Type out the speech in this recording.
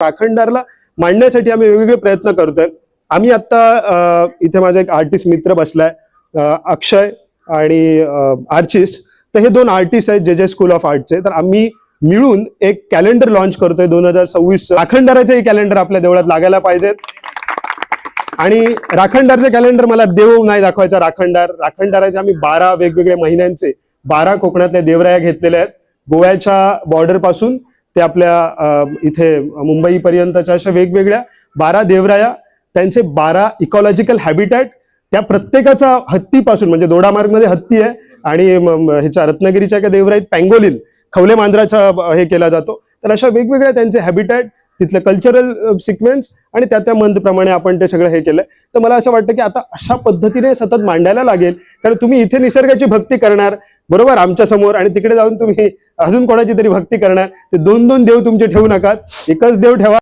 राखणदारला मांडण्यासाठी आम्ही वेगवेगळे प्रयत्न करतोय. आम्ही आता इथे माझा एक आर्टिस्ट मित्र बसलाय, अक्षय आणि आर्चिस्ट. तर हे दोन आर्टिस्ट आहेत जे स्कूल ऑफ आर्टचे. तर आम्ही मिळून एक कॅलेंडर लॉन्च करतोय 2026. राखणदाराचेही कॅलेंडर आपल्या देवळात लागायला पाहिजेत. आणि राखणदारचे कॅलेंडर मला देव नाही दाखवायचा. राखणदाराचे आम्ही 12 वेगवेगळ्या महिन्यांचे 12 कोकणातल्या देवराया घेतलेल्या आहेत. गोव्याच्या बॉर्डर पासून ते आपल्या इथे मुंबई पर्यंतच्या अशा वेगवेगळ्या 12 देवराया, त्यांचे 12 इकॉलॉजिकल हॅबिटॅट. त्या प्रत्येकाचा हत्तीपासून, म्हणजे दोडामार्ग मध्ये हत्ती आहे आणि ह्याच्या रत्नागिरीच्या एका देवराईत पँगोलिन खवले मांजराचा हे केला जातो. तर अशा वेगवेगळ्या त्यांचे हॅबिटॅट, तिथलं कल्चरल सिक्वेन्स आणि त्या मंथ प्रमाणे आपण ते सगळं हे केलंय. तर मला असं वाटतं की आता अशा पद्धतीने सतत मांडायला लागेल. कारण तुम्ही इथे निसर्गाची भक्ती करणार बरोबर आमच्या समोर, आणि तिकडे जाऊन तुम्ही अजून कोणाची तरी भक्ती करणार. ते 2-2 देव तुमचे ठेवू नका, एकच देव ठेवा.